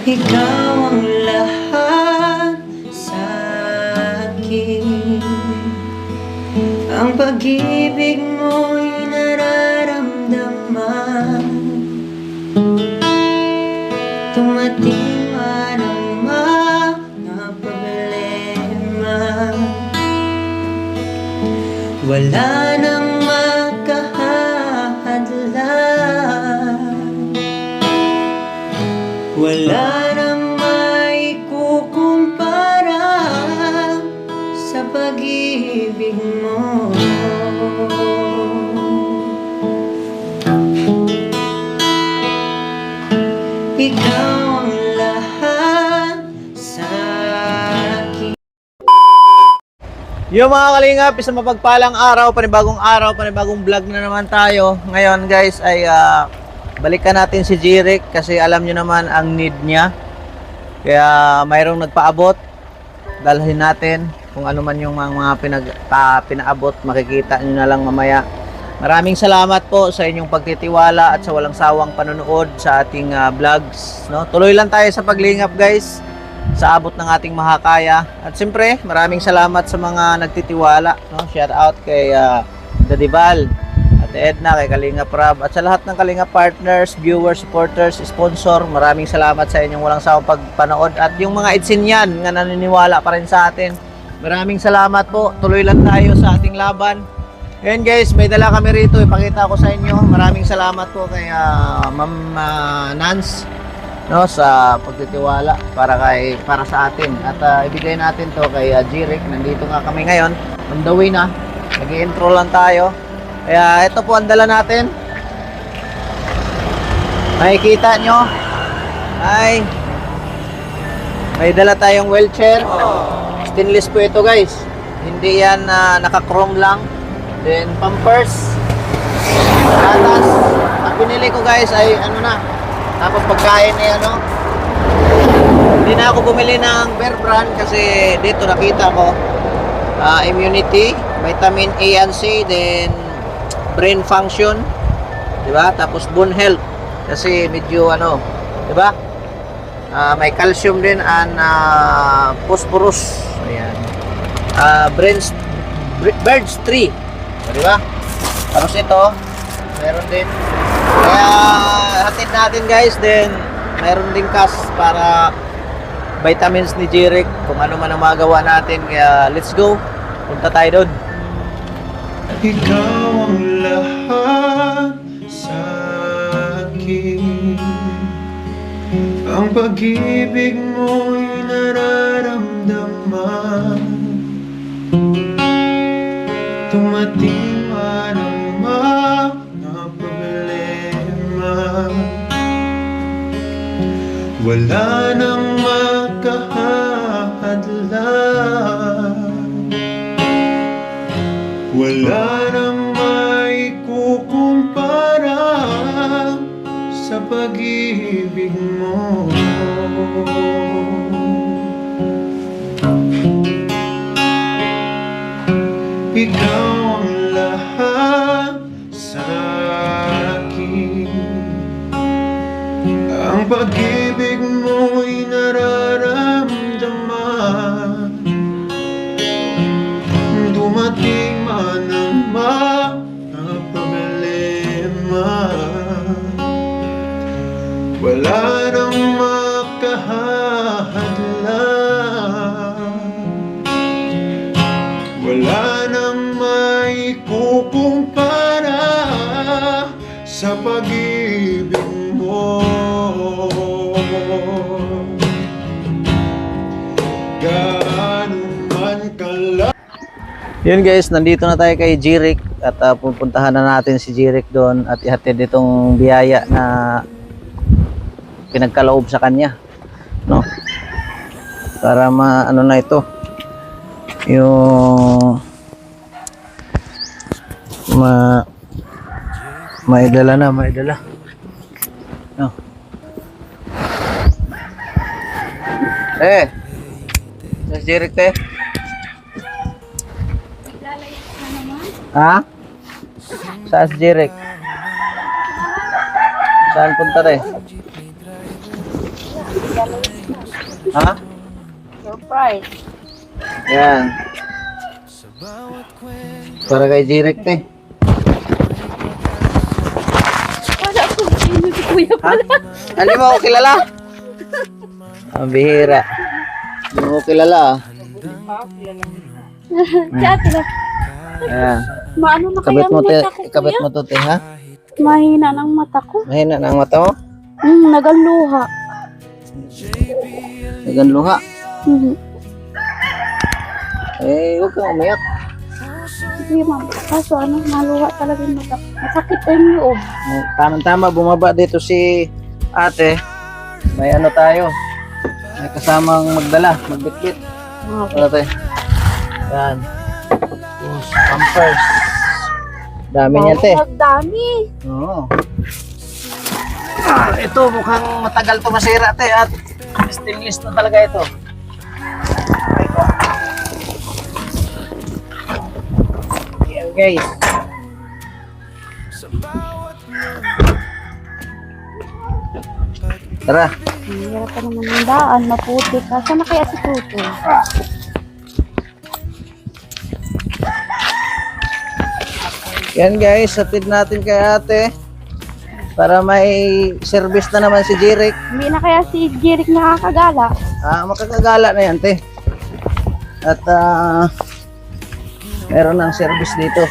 Ikaw ang lahat sa akin. Ang pag-ibig mo'y nararamdaman. Tumating man ang mga problema, wala nang makahadlan, wala nang maikukumpara sa pag-ibig mo. Ikaw ang lahat sa akin. Yung mga kalingap, isang mapagpalang araw, panibagong vlog na naman tayo. Ngayon guys ay balikan natin si Jirik kasi alam nyo naman ang need niya. Kaya mayroong nagpaabot, dalhin natin kung ano man yung mga pinaabot, makikita nyo na lang mamaya. Maraming salamat po sa inyong pagtitiwala at sa walang sawang panonood sa ating vlogs, no? Tuloy lang tayo sa paglingap guys, sa abot ng ating makakaya. At siyempre, maraming salamat sa mga nagtitiwala, no? Shout out kay Dadival, Ate Edna, kay Kalingap Rab, at sa lahat ng Kalingap partners, viewers, supporters, sponsor. Maraming salamat sa inyong walang sawang pagpanood. At yung mga itsinyan nga naniniwala pa rin sa atin, maraming salamat po. Tuloy lang tayo sa ating laban. Ayan guys, may dala kami rito, ipakita ko sa inyo. Maraming salamat po kay Ma'am Nance, no, sa pagtitiwala para sa atin. At ibigay natin to kay Jirik. Nandito nga kami ngayon, on the way na. Nag-i-intro lang tayo. Kaya ito po ang dala natin. Makikita nyo ay may dala tayong wheelchair. Stainless po ito guys. Hindi yan naka-chrome lang. Then pampers, gatas. Ang pinili ko guys ay ano na, tapos pagkain ay ano. Hindi na ako bumili ng Bear Brand kasi dito nakita ko immunity, vitamin A and C, then brain function, di ba? Tapos bone health kasi medyo ano, di ba? May calcium din and phosphorus. Ayan. Birds tree. Di ba? Tapos ito, meron din. Kaya hatid natin guys, then meron din cash para vitamins ni Jirik, kung ano man ang magawa natin. Kaya let's go, punta tayo doon. Ikaw ang lahat sa akin. Ang pag-ibig mo'y nararamdaman. Tumating man ang mga problema, wala nang makahadlan, wala nang maikukumpara sa pag-ibig mo. Ikaw ang lahat sa akin. Ang pag-ibig mo'y nararamdaman. Dumating man ang mga problema, wala nang makahadlan, wala nang maikukumpara sa pag-ibig mo. Gaano man kala. Yun guys, nandito na tayo kay Jirik at pupuntahan na natin si Jirik doon at ihatid itong biyaya na pinagkaloob sa kanya, no? Para ano na ito, yung maidala, no? Si Jirik ha? Saan si Jirik? Saan punta Ha? Surprise. Yan. Para kay Jirek, te. Wala ko sino si Kuya Ha? pala. Hindi mo ako kilala? Ang bihira. Hindi mo ako kilala, ah. Dati na. Ayan. Maano na kaya Kabit ang mo, te. mata ko, Kabit Kuya? mo to, te, ha? Mahina ng mata ko. Mahina na ang mata mo. Nagaluha. Naganluha. Mhm. Eh, huwag kang umiyak. Sige, ma'am. Kaso ano, naluha talaga yung mata. Masakit pa yung loob. Tama-tama, bumaba dito si ate. May ano tayo. May kasamang magdala, magbitbit. Okay. Ano, te? Yan. Yes, pampers. Dami niyan, te. Nagdami. Oo. Ito, mukhang matagal to masira, te. At stainless na talaga ito. Yan, guys. Tara. Hirap pa naman yung daan. Maputi ka. Saan na kaya si Tuto? Yan, guys, hatid natin kay ate. Para may service na naman si Jirek. Hindi na kaya si Jeric nakakagala. Makakagala na yan, te. At meron ng service dito.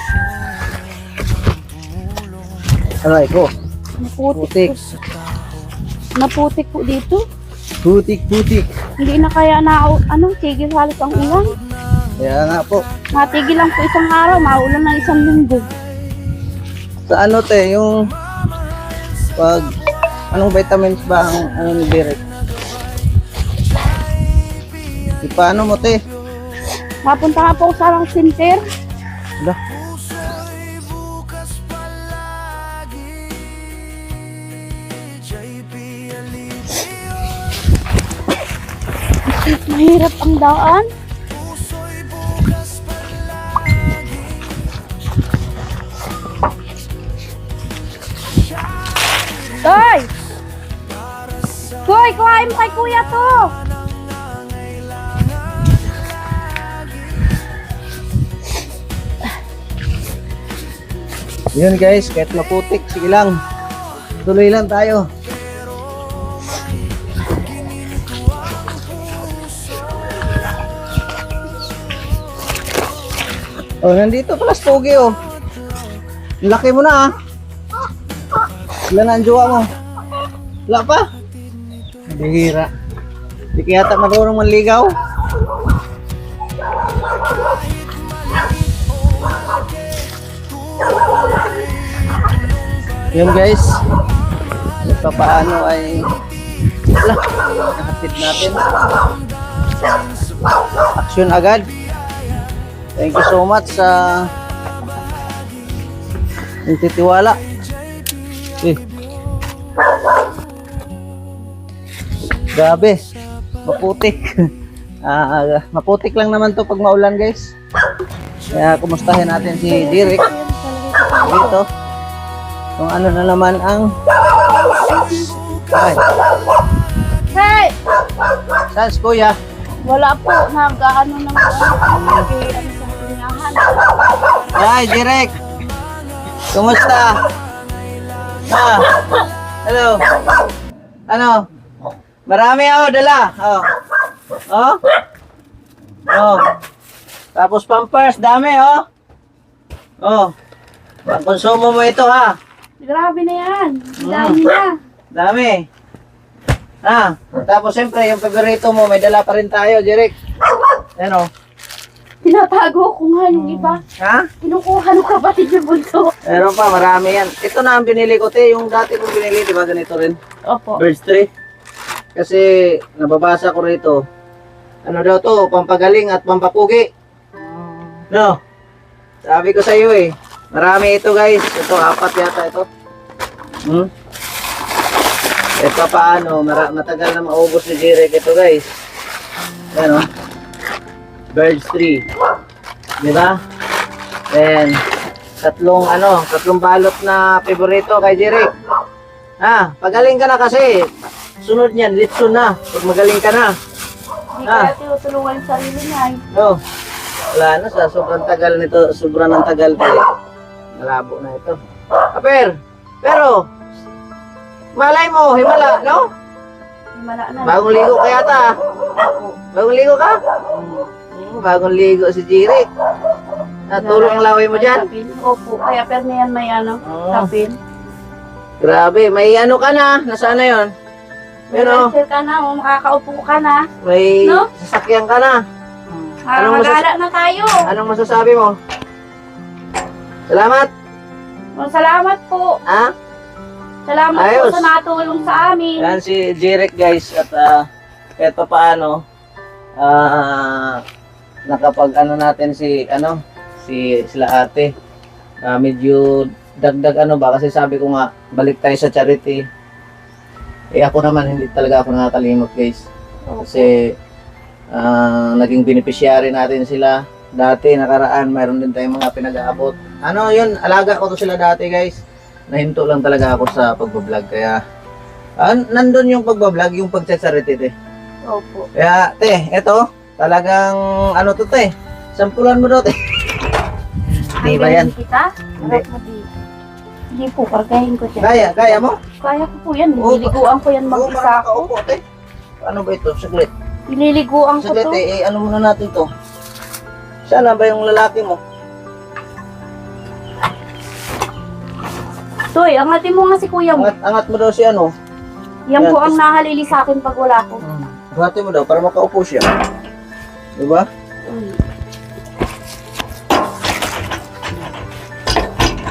Aray ko. Maputik. Putik. Naputik po dito. Putik. Hindi na kaya na, tigil halos ang ulan. Kaya nga po. Matigil lang po isang araw, maulan ng isang linggo. Sa ano, te, yung pag anong vitamins ba ang ano ni Derek? Di paano mo, te? Napunta nga po ako sa lang center. Hala. Mahirap ang daan. Toy! Toy, kuhain mo kay kuya to! Yun, guys, kahit maputik, sige lang. Tuloy lang tayo. Oh, nandito pala si Pogi, oh. Ang laki mo na, ah. Ilan na ang jowa mo? Wala pa? Bihira. Di kaya yata marunong manligaw. Yun, guys. Ito paano ay wala. Nakatid natin. Action agad. Thank you so much sa nagtitiwala. Grabe, maputik. Maputik lang naman to pag maulan, guys. Kaya kumustahin natin si Derek dito. Kung ano na naman ang ay. Hey! Saan si kuya? Wala po, nag-ano naman sa tinyahan. Ay, Derek. Kumusta? Hello. Ano? Marami ako dala. Oh. Tapos pampers, dami, oh. Pang-konsumo mo ito, ha. Grabe na yan. Dami na. Dami. Tapos siyempre, yung paborito mo, may dala pa rin tayo, Derek. Ano? Tinatago ko nga yung iba. Ha? Kinukuha ng kapatid yung bunso. Meron pa, marami yan. Ito na ang binili ko, te. Yung dati kong binili, di ba ganito rin? Opo. Birds 3. Kasi nababasa ko rito. Ano daw to? Pampagaling at pampapugi. No? Sabi ko sa iyo eh. Marami ito, guys. Ito, 4 yata ito. Ito paano? Matagal na maubos ni Jirek ito, guys. Ano? Birds 3. Di ba? Then, tatlong balot na favorito kay Jirek. Pagaling ka na kasi. sunod niyan, litso na. Pag magaling ka na. Hindi kaya tinutulungan yung sarili niya. No. Wala na sa sobrang tagal nito, sobrang ng tagal tayo. Malabo na ito. Pero, malay mo, himala, no? Himala na. Bagong ligo ka yata. Bagong ligo ka? Bagong ligo si Jirik. Natulong ang laway mo dyan? Tapin. Opo, kaya pero yan may ano, tapin. Grabe, may ano ka na. Nasaan na yun? Pero, Relaxer ka na, makakaupo ka na. may No? sasakyan ka na. Anong Makakagala na tayo. Anong masasabi mo? Salamat. Salamat po. Ha? Salamat Ayos. po sa natulong sa amin. Yan si Jirik guys. At kahit pa paano, nakapag ano natin si sila ate. Medyo dagdag ano ba kasi sabi ko nga balik tayo sa charity. Ako naman hindi talaga ako nakakalimot guys. Kasi naging beneficiary natin sila dati nakaraan, mayroon din tayong mga pinag-aabot. Ano yun, alaga ko to sila dati guys. Nahinto lang talaga ako sa pagbablog kaya nandun yung pagbablog, yung pagcha-charity Opo. Kaya eto talagang ano to sampulan mo daw Di ba yan? Kita? Hindi. Hindi po, kargahin ko siya. Kaya mo? Kaya ko po yan. Oo, Nililiguan ko yan mag-isa parang ako. nakaupo, Ano ba ito? Saglit. Nililiguan ko Saglit to. ano muna natin to. Sana ba yung lalaki mo? Toy, angatin mo nga si kuya mo. Angat mo daw si ano. Yan Yan, po ang nahalili sa akin pag wala ko. Angatin mo daw para makaupo siya. Diba?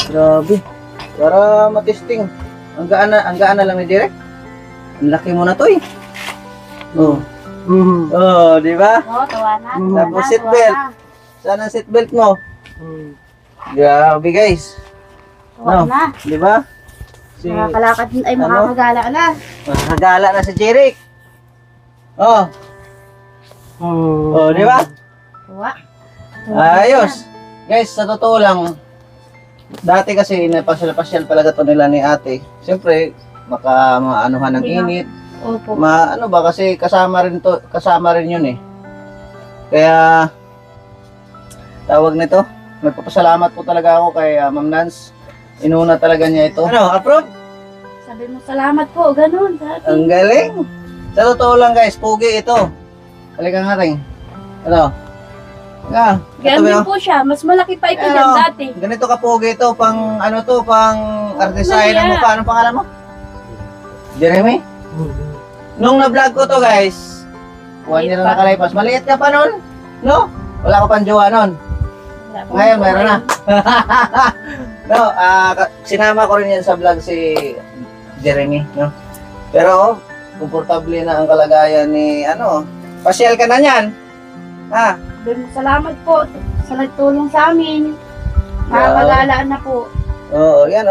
Grabe. Para matesting. Ang gaan na lang ni Direk. Ang laki mo na to Oh. Oh, di ba? Oo, tawa na. Tapos seatbelt. Saan ang seatbelt mo? Grabe guys. Tawa No. na. Di ba? Si Makakalakad din ay Ano? makakagala na. Nakagala na si Jeric. Oh. Oh, di ba? Tawa. Ayos. Guys, sa totoo lang, dati kasi napasyal-pasyal talaga to nila ni ate. Siyempre, maanuhan ng Hindi na. init. Opo. Ano ba kasi kasama rin yun eh. Kaya tawag nito, nagpapasalamat po talaga ako kay Ma'am Nance. Inuna talaga niya ito. Ano, approve? Sabi mo, salamat po. Ganun. Dati. Ang galing. Sa totoo lang guys, pugi ito. Halika nga rin. Ano? Ito Ganun din ba? po siya. Mas malaki pa ito Ano? dyan dati. Ganito ka pugi ito, pang artisayan ng Maya. mukha. Anong pangalan mo? Jeremy? Nung na-vlog ko to guys, 1 year na nakalipas. Maliit ka pa nun, no? Wala ka pang jowa nun. Ngayon, meron na. No, sinama ko rin yan sa vlog si Jeremy, no? Pero, komportable na ang kalagayan ni, pasyal ka na niyan. Ha? Sabi mo, salamat po sa nagtulong sa amin. Makakagalaan na po. Oo, yan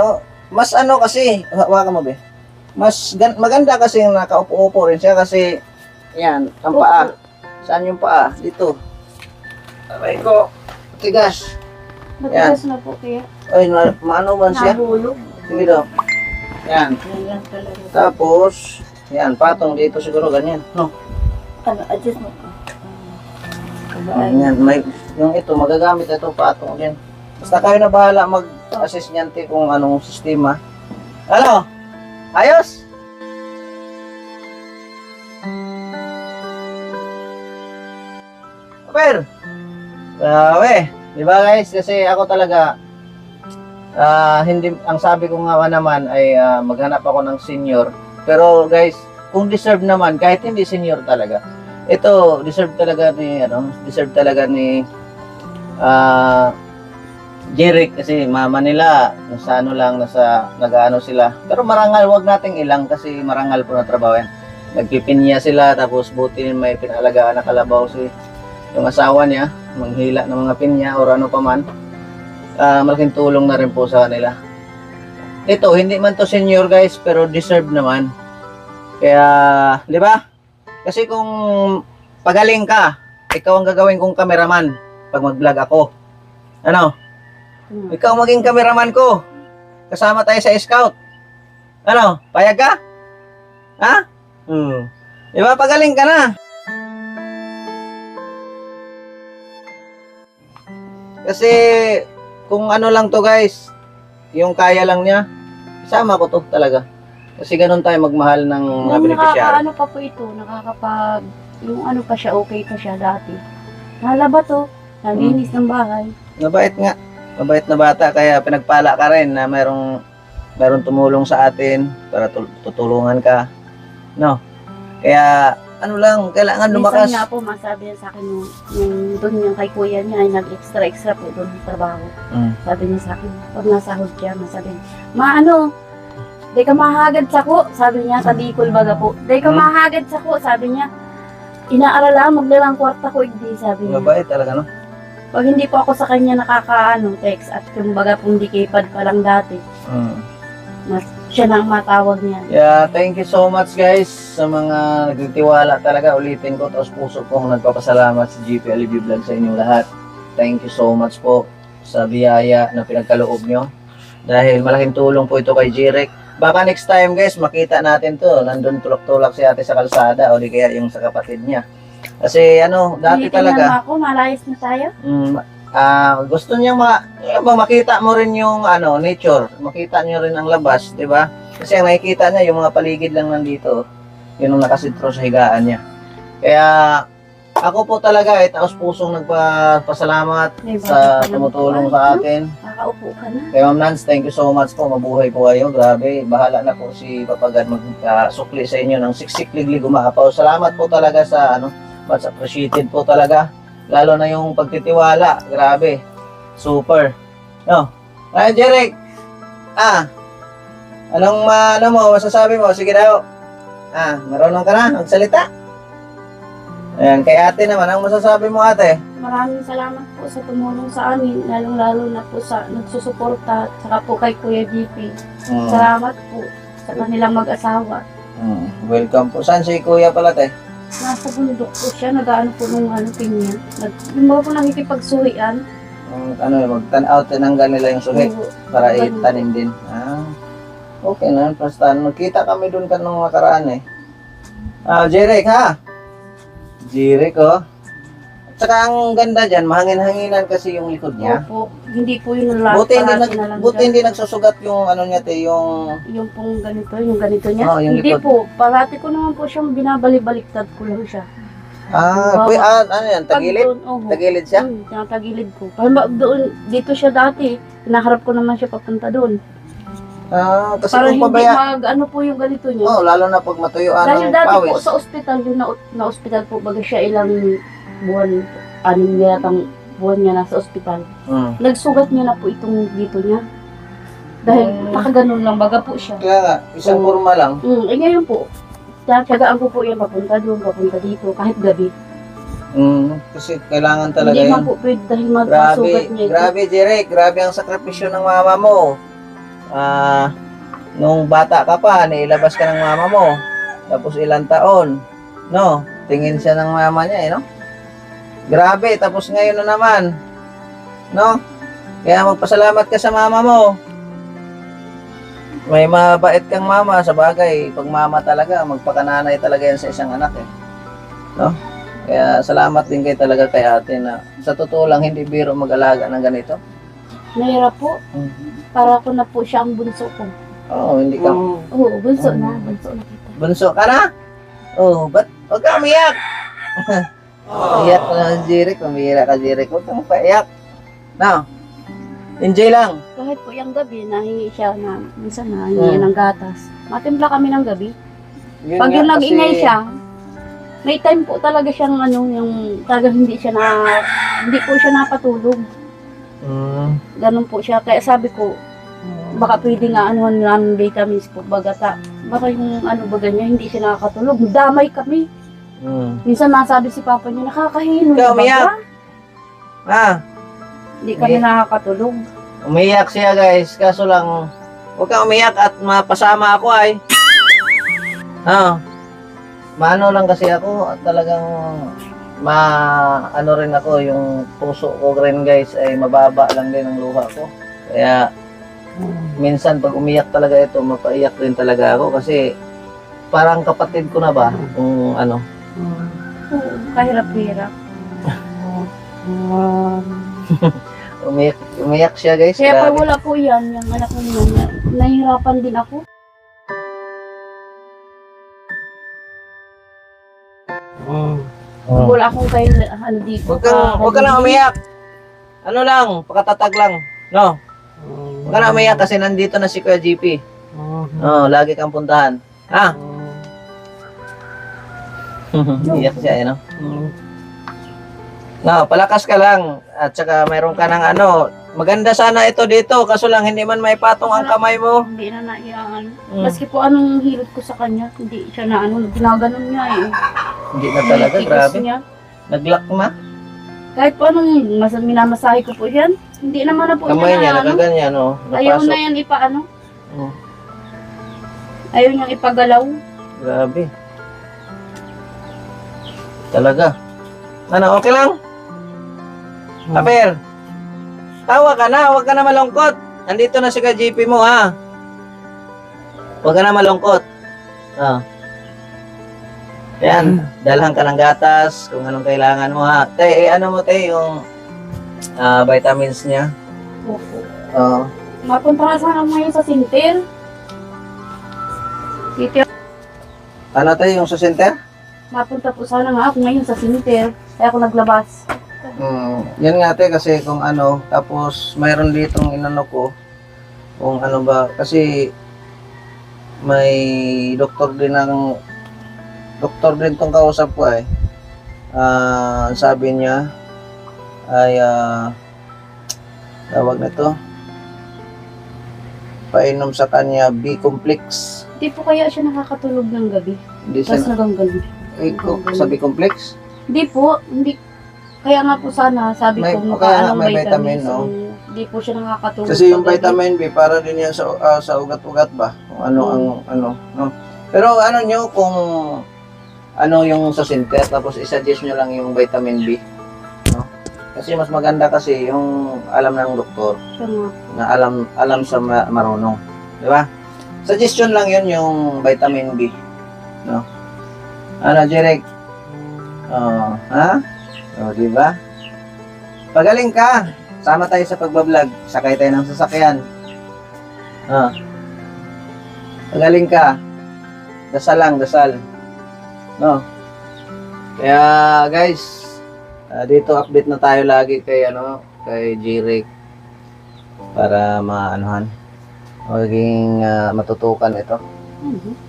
Mas kasi, hawakan mo be. Mas maganda kasi yung nakaupo-upo rin siya kasi, yan, ang paa. Saan yung paa? Dito. Aray ko. Tigas. Matigas na po kaya. Ay, maano man siya? Nahulog. Sige daw. Yan. Tapos, yan, patong dito siguro, ganyan. No? Adjust mo. Yan, yung ito, magagamit ito, patong din. Basta kayo na bahala mag-assist niyan kung anong sistema. Ano? Ayos? Super! Grabe. Di ba guys? Kasi ako talaga, hindi, ang sabi ko nga naman ay maghanap ako ng senior. Pero guys, kung deserve naman, kahit hindi senior talaga, ito, deserve talaga ni Jeric kasi mama nila nasa nag-ano sila. Pero marangal, wag nating ilang kasi marangal po na trabaho yan. Nagpipinya sila tapos buti may pinalagaan na kalabaw yung asawa niya, manghila ng mga pinya o ano pa man. Malaking tulong na rin po sa kanila. Ito, hindi man to senior guys, pero deserve naman. Kaya, di ba? Kasi kung pagaling ka, ikaw ang gagawin kong cameraman pag mag-vlog ako. Ano? Ikaw maging cameraman ko. Kasama tayo sa scout. Ano? Payag ka? Ha? Di ba, pagaling ka na. Kasi, kung ano lang to guys, yung kaya lang niya, isama ko to talaga. Kasi ganun tayo magmahal ng mga Nung beneficiary. nakakaano pa po ito, nakakapag, yung ano pa siya, okay pa siya dati. Nalaba to, nalinis ng bahay. Mabait nga. Mabait na bata, kaya pinagpala ka rin na mayroong tumulong sa atin para tutulungan ka. No? Kaya, ano lang, kailangan lumakas. Minsan nga po, masabi niya sa akin, yung doon yung kay kuya niya, ay nag-extra po doon yung trabaho. Sabi niya sa akin, pag nasahod siya, masabi niya, di ka mahagad sa ko, sabi niya, sa Bicol baga po. Di ka mahagad sa ko, sabi niya, inaaral lang, maglalang kwarta ko, hindi, sabi niya. Mabait talaga, no? Pag hindi po ako sa kanya text at yung baga pong di keypad pa lang dati, siya na ang matawag niya. Yeah, thank you so much guys sa mga nagtitiwala talaga. Ulitin ko, tapos puso kong nagpapasalamat sa GP Alivio Vlog sa inyong lahat. Thank you so much po sa biyaya na pinagkaloob nyo. Dahil malaking tulong po ito kay Jirek. Baka next time guys, makita natin to. Nandun tulak-tulak si ate sa kalsada o di kaya yung sa kapatid niya. Kasi ano, dati talaga. Ako, malayas na tayo. Gusto niya makita mo rin yung nature. Makita niyo rin ang labas, 'di ba? Kasi ang nakikita niya yung mga paligid lang nandito. Yun ang nakasitro sa higaan niya. Kaya ako po talaga ay taos-pusong nagpapasalamat sa tumutulong sa atin. Nakaupo ka na. Kaya Ma'am Nance, thank you so much po. Mabuhay po kayo. Grabe, bahala na po si Papagan mag-sukli sa inyo ng siksik liglig umaapaw. Salamat po talaga sa much appreciated po talaga. Lalo na yung pagtitiwala. Grabe. Super. No. Ay, Jeric. Anong masasabi mo? Sige daw. Marunong ka na magsalita. Ayan, kay ate naman, ang masasabi mo ate? Maraming salamat po sa tumulong sa amin, lalong-lalo na po sa nagsusuporta, saka po kay Kuya GP. Salamat po sa kanilang mag-asawa. Welcome po. Saan si Kuya pala te? Nasa bundok po siya, nag-ano po nung pinya. Yung mga po nakikipagsuhian. Mag-tan-out, tinanggal nila yung suhi para itanim din. Okay na, basta magkita kami doon kanong makaraan eh. Jeric ha? Jeric oh. At saka ang ganda dyan, mahangin-hanginan kasi yung likod niya. Opo, hindi po yun lahat. Buti hindi nagsusugat yung niya te, yung pong ganito, yung ganito niya. yung Hindi likod. po, parati ko naman po siyang binabalik-baliktad ko lang siya. Ano yan, tagilid? Tagilid siya? Tagilid ko. Doon, dito siya dati, pinaharap ko naman siya papunta doon. Kasi Para kung hindi pabaya, po yung ganito niya. lalo na pag matuyuan Dahil ng dati po pawis. sa ospital, yung na-ospital po, baga siya ilang buwan, 6 yatang buwan niya nasa ospital. Nagsugat niya na po itong dito niya. Dahil nakaganon lang, baga po siya. Kaya nga, isang kurma lang. Ngayon po, tsagaan ko po yan, papunta doon, papunta dito, kahit gabi. Kasi kailangan talaga Hindi yan. man po pwede dahil magpasugat niya ito. Grabe, Jeric. Grabe ang sakripisyo ng mama mo. Nung bata ka pa, nailabas ka ng mama mo. Tapos ilang taon. No? Tingin siya ng mama niya, no? Grabe, tapos ngayon na naman. No? Kaya magpasalamat ka sa mama mo. May mabait kang mama, sa bagay. Pag mama talaga, magpakananay talaga yan sa isang anak eh. No? Kaya salamat din kayo talaga kay ate na sa totoo lang hindi biro mag-alaga ng ganito. Mahirap po. Para ko na po siya ang bunso ko. Hindi ka. Oo, bunso na. Bunso na kita. Bunso ka na? Ba't huwag ka umiyak? Iyak na Jeric, umira ka Jeric. Huwag kang paiyak. No? Enjoy lang. Kahit po yung gabi, nahingi siya na, minsan nahingi ng gatas. Matimpla kami ng gabi. Pag yung nag-ingay siya, may time po talaga siyang yung talaga hindi po siya napatulog. Ganun po siya. Kaya sabi ko, baka pwede nga ng vitamins po. Baka yung baga niya, hindi siya nakakatulog. Damay kami. Minsan masabi si Papa niya, nakakahino Ikaw, na umiyak. Hindi kami nakakatulog. Umiyak siya guys. Kaso lang, huwag kang umiyak at mapasama ako ay. Maano lang kasi ako at talagang rin ako, yung puso ko rin guys ay mababa lang din ang luha ko. Kaya minsan pag umiyak talaga ito, mapaiyak din talaga ako kasi parang kapatid ko na ba? Kung ano. Oo, kahirap-hirap. Umiyak siya guys. Kaya pag Grabe. wala po yan, yung anak ko niyan, nahihirapan din ako. Oh. Wala akong kayo, ano dito. Huwag ka lang umiyak. Ano lang, pakatatag lang. No? Huwag ka na umiyak kasi nandito na si Kuya GP. Oh, lagi kang puntahan. Ha? Iyak siya, no? No, palakas ka lang. At saka mayroon ka ng ano, maganda sana ito dito, kaso lang hindi man may patong ang kamay mo. Hindi na naiyaan. Maski po anong hilot ko sa kanya, hindi siya na ano, ginaganon niya eh. Hindi na talaga, Tigas grabe. niya. Naglock na. Kahit po anong minamasahe ko po yan, hindi naman na po Kamay niya, na ano. nakaganyan, no? Ayaw Napasok. na yan ipaano. Oh, Ayaw niyang ipagalaw. grabe. Talaga. Ano, okay lang? Paper, tawa ka na, huwag ka na malungkot. Nandito na si GP mo, ha? Huwag ka na malungkot. Ah. Yan, dalhan ka ng gatas, kung anong kailangan mo, ha? Te, ano mo, te, yung vitamins niya. Opo. Oo. Mapunta ka sana ngayon sa sinter. Titi, Ano, te, yung sa center? mapunta po sana nga ako ngayon sa sinter. Kaya ako naglabas. Yan nga, te, kasi kung ano, tapos mayroon ditong inano ko, kung ano ba, kasi may doktor din tong kausap ko eh. Sabi niya ay tawag nito, painom sa kanya B-complex. Hindi po kaya siya nakakatulog ng gabi. Hindi Tapos siya, nagangganon. sa B-complex? Hindi po, hindi. Kaya nga po sana, sabi May- ko, kaya nga anong may vitamin, vitamins, no? Hindi po siya nakakatulog. Kasi yung pag gabi. vitamin B para din yan sa ugat-ugat ba? Kung ano ang ano, no? Pero ano nyo kung ano yung sa center tapos i-suggest nyo lang yung vitamin B, no? Kasi mas maganda kasi yung alam ng doktor Siya nga. na alam sa marunong, di ba? Suggestion lang yun yung vitamin B, no? Ano, Jerek? Oh, ha? Oh, di ba? Pagaling ka. Sama tayo sa pagbablog. Sakay tayo ng sasakyan. Ah. Pagaling ka. Dasal lang, dasal. No. Kaya guys, dito update na tayo lagi kay kay Jirek para maanuhan. Maging matutukan ito.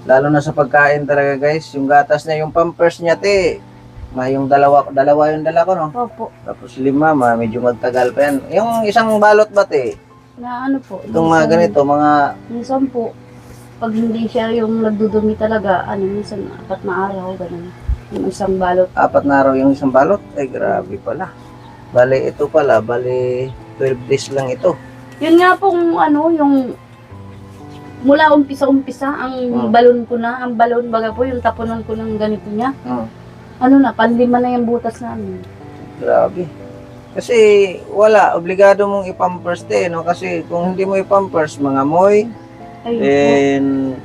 Lalo na sa pagkain talaga guys, yung gatas niya, yung pampers niya yung dalawa yung dala ko, no? Opo. Tapos 5, medyo magtagal pa yan. Yung isang balot ba, Na ano po. Itong mga ganito, mga Minsan po, pag hindi siya yung nagdudumi talaga, minsan 4 na araw, ganun. Yung isang balot. 4 na araw yung isang balot. Ay, grabe pala. Bali, ito pala, 12 days lang ito. Yun nga pong yung mula umpisa-umpisa, ang balon ko na, ang balon baga po, yung tapunan ko ng ganito niya. Panlima na yung butas namin. Grabe. Kasi wala, obligado mong ipampers no? Kasi kung hindi mo ipampers, mga moy, Ayun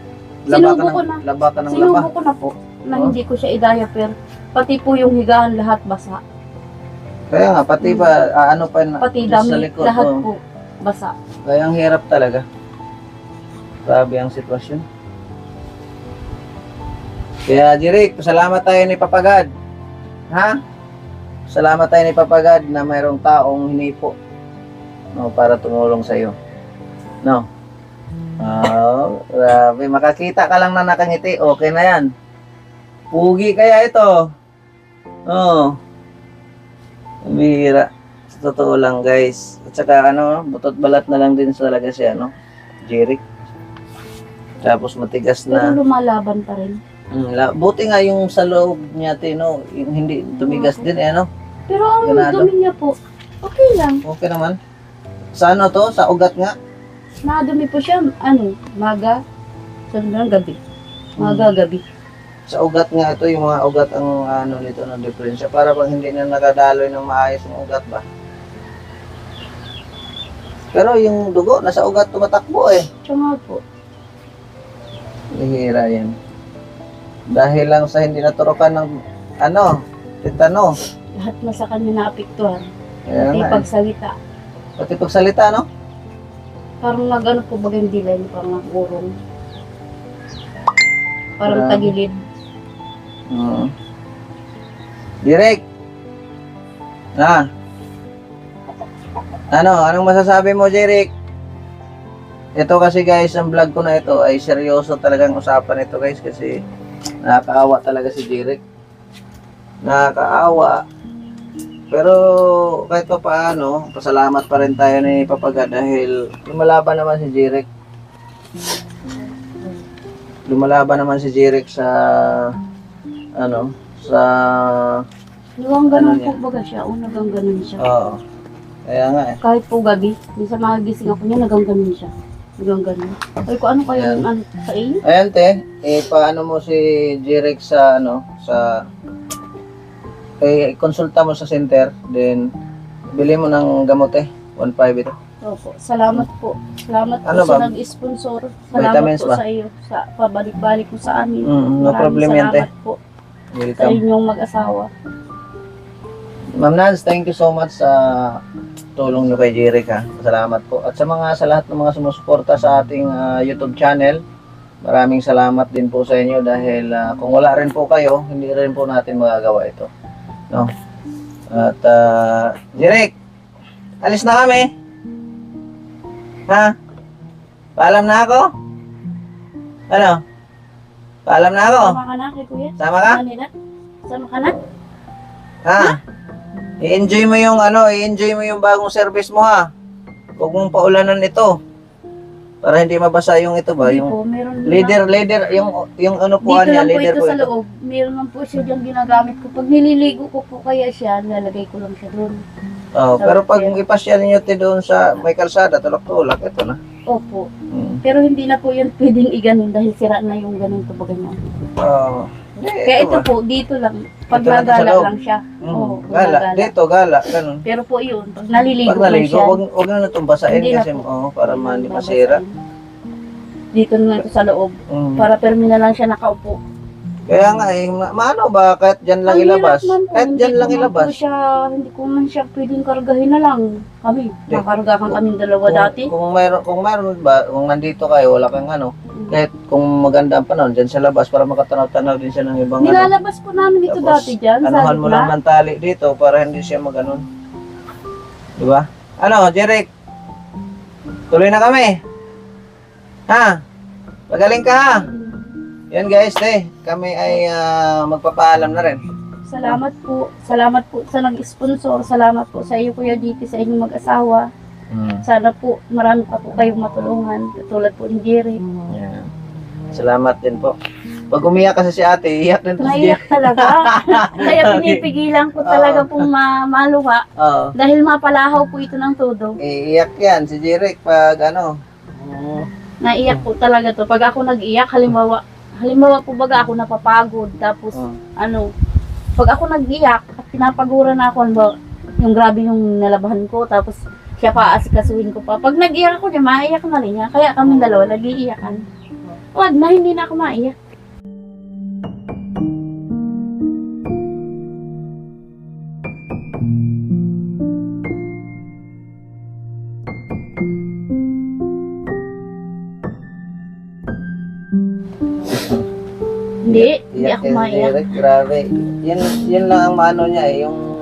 po. laba ka ng laba. Sinubo ko na po, na hindi ko siya i-diaper. Pati po yung higaan lahat basa. Kaya nga, pati pa, Pati sa damit, likod, lahat oh. po basa. Kaya ang hirap talaga. Grabe ang sitwasyon. Kaya Jirik, salamat tayo ni Papagad. Ha? Salamat tayo ni Papagad na mayroong taong hinipo, no, para tumulong sa iyo. No? Grabe. Makakita ka lang na nakangiti, okay na yan. Pugi kaya ito. Bihira. Sa totoo lang guys. At saka butot balat na lang din talaga siya, Jirik. Tapos matigas Pero na. lumalaban pa rin. Buti nga yung sa loob niya, yung hindi tumigas din, Pero ang Ganado. dumi niya po, okay lang. Okay naman. Sa to? Sa ugat nga? Nakadumi po siya, maga, sabi ng gabi. Maga, gabi. Sa ugat nga ito, yung mga ugat ang nito ng diferensya. Para bang hindi na nakadaloy ng maayos ng ugat ba? Pero yung dugo, nasa ugat tumatakbo eh. Siya nga po. Hihira yan. Dahil lang sa hindi naturukan ng tetano. Lahat na sa kanya naapektuhan. Kaya Pati nga eh. pagsalita. Pati pagsalita, no? Parang nag-ano po bagang dilay, parang urong. Parang Grabe. tagilid. Direk. Anong masasabi mo, Jeric? Ito kasi guys, ang vlog ko na ito ay seryoso talagang usapan ito guys kasi nakakaawa talaga si Jeric. Nakakaawa. Pero kahit pa paano, pasalamat pa rin tayo ni Papaga dahil lumalaban naman si Jeric. Lumalaban naman si Jeric sa sa Yung ganun Ano po baga siya, nagang ganun siya. oo. Kaya nga eh. Kahit po gabi, minsan magising ako niya, nagang ganun siya. Nagang ganun. Ay ko ano kaya yung ano sa iyo? Ayan te, paano mo si Jeric sa konsulta mo sa center, then bili mo ng gamot 1.5 ito. Opo, salamat po. Salamat Ano po sa ba? nag-sponsor. Salamat Vitamins po ba? sa iyo sa pabalik-balik mo sa amin. No Maraming problem yan te. salamat po sa Welcome. inyong mag-asawa. Ma'am Nance, thank you so much sa tulong nyo kay Jeric ha. Salamat po. At sa lahat ng mga sumusuporta sa ating YouTube channel, maraming salamat din po sa inyo dahil kung wala rin po kayo, hindi rin po natin magagawa ito. No? At Jeric, alis na kami. Ha? Paalam na ako? Ano? Paalam na ako? Sama ka na kay kuya? Sama ka? Manila? Sama ka na? Ha? I-enjoy mo yung bagong service mo ha. Huwag mong paulanan ito. Para hindi mabasa yung ito ba, Hindi yung po, meron leader, yung ano po dito niya, lang po leader ito po sa ito. loob. Meron lang po siya diyang ginagamit ko. Pag nililigo ko po kaya siya, nilalagay ko lang siya doon. Oh, pero pag ipasya ninyo ito doon sa may kalsada, tulak-tulak, ito na. Opo. Hmm. Pero hindi na po yun pwedeng iganon dahil sira na yung ganun to ganyan. Oh. Kaya ito po, dito lang. Pag Ito lang sa nagala loob. lang siya. Oo, Gala, nagala. dito, gala, ganun. Pero po yun, pag naliligo Pag lang naligo, siya. wag na itong basahin Hindi na kasi, po. para hindi masira. Dito na ito sa loob. Mm. Para permi na lang siya nakaupo. Kaya nga maano ba, kahit dyan lang Ang ilabas? hirap man po, Kahit dyan lang hindi ko man ilabas. po siya, hindi ko man siya pwedeng kargahin na lang. Kami, nakargahan kami dalawa dati. Kung mayroon ba, kung nandito kayo, wala kang kahit kung maganda ang panahon, dyan sa labas para makatanaw-tanaw din siya ng ibang Nilalabas po namin ito Tapos, dati dyan. Sa anuhan mo gitna. lang ng tali dito para hindi siya maganon. Di ba? Ano, Jeric? Tuloy na kami. Ha? Magaling ka ha? Yan guys, kami ay magpapaalam na rin. Salamat po. Salamat po sa nag-sponsor. Salamat po sa iyo, Kuya Diti, sa inyong mag-asawa. Sana po marami pa po kayong matulungan. Katulad po ni Jerry. Yan. Salamat din po. Pag umiyak kasi si ate, iyak din to si Naiyak Jeric. talaga. Kaya pinipigilan ko talaga pong maluha. Oo. Dahil mapalahaw po ito ng todo. Iiyak yan si Jeric pag Naiyak po talaga to. Pag ako nag-iyak, halimbawa po baga ako napapagod. Tapos pag ako nag-iyak at pinapaguran ako, yung grabe yung nalabahan ko. Tapos siya pa asikasuhin ko pa. Pag nag-iyak ako niya, maiyak na rin niya. Kaya kami dalawa nag-iiyakan. Wag na, hindi na ako maiyak. Hindi ako maiyak. Jeric, grabe. Yan lang ang mano niya yung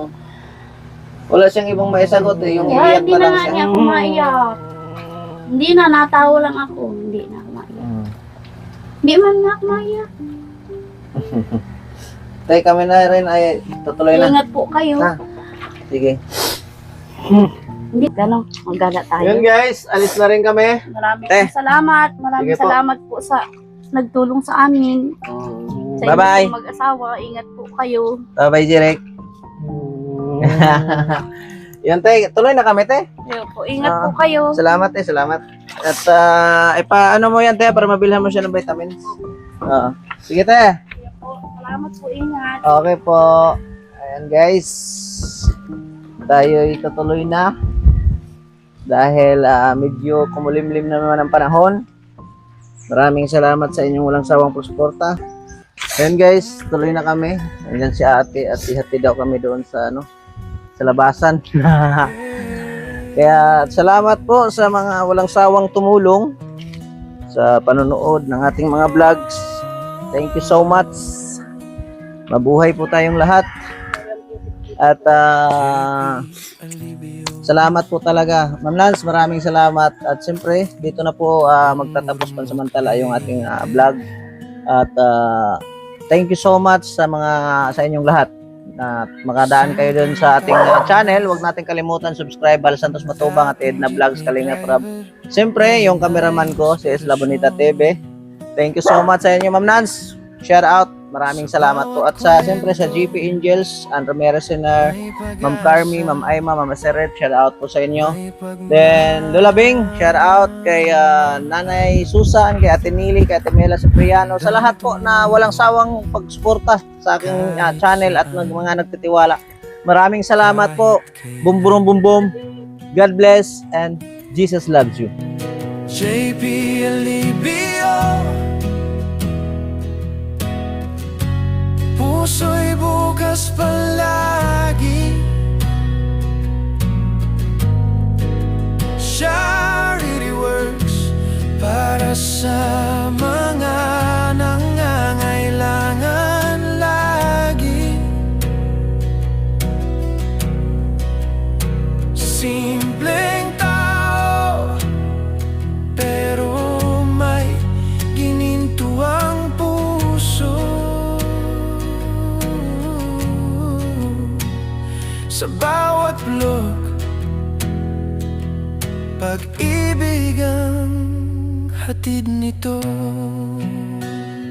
wala siyang ibang maisagot yung Kaya iiyak hindi pa na lang nga siya. niya ako maiyak. Hindi na, natawa lang ako. Hindi na ako maiyak. Hindi man na ako maiyak. Tay, kami na rin ay tutuloy na. Ingat po kayo. Sige. Hindi, gano'n. Magala tayo. Yun guys, alis na rin kami. Maraming salamat. Maraming Sige po. salamat po sa nagtulong sa amin. Sa Bye-bye. inyong mag-asawa. Ingat po kayo. Bye-bye, Jeric. Yun, tay, tuloy na kami, tay. Ayun po. Ingat po kayo. Salamat, salamat. At ipaano mo yan, tay, para mabilhan mo siya ng vitamins. Sige, tay. Ayun po. Salamat po. Ingat. Okay po. Ayan, guys. Tayo itutuloy na. Dahil medyo kumulimlim na naman ang panahon. Maraming salamat sa inyong walang sawang suporta. Ayan guys, tuloy na kami. Ayan si ate at ihatid daw kami doon sa sa labasan. Kaya salamat po sa mga walang sawang tumulong sa panonood ng ating mga vlogs. Thank you so much. Mabuhay po tayong lahat. At salamat po talaga. Ma'am Lance, maraming salamat. At siyempre, dito na po magtatapos pansamantala yung ating vlog. At thank you so much sa inyong lahat. At makadaan kayo dun sa ating channel. Huwag natin kalimutan subscribe, Bal Santos Matubang at Edna Vlogs Kalinga Prab. Siyempre, yung cameraman ko si Esla Bonita TV. Thank you so much sa inyo, Ma'am Nance. Shout out. Maraming salamat po. At siyempre sa GP Angels, Andrew Meresener, Ma'am Carmi, Ma'am Aima, Ma'am Seret, shout out po sa inyo. Then, Lola Bing, shout out kay Nanay Susan, kay Ate Nili, kay Ate Mela Cipriano, sa lahat po na walang sawang pagsuporta sa aking channel at mga nagtitiwala. Maraming salamat po. Boom, boom, boom, boom. God bless and Jesus loves you. JP Alibio, puso'y bukas palagi. Charity works para sa mga nangangailangan lagi. Simpleng tao, pero may ginintuang puso. Sa bawat blog, pag-ibig ang hatid nito.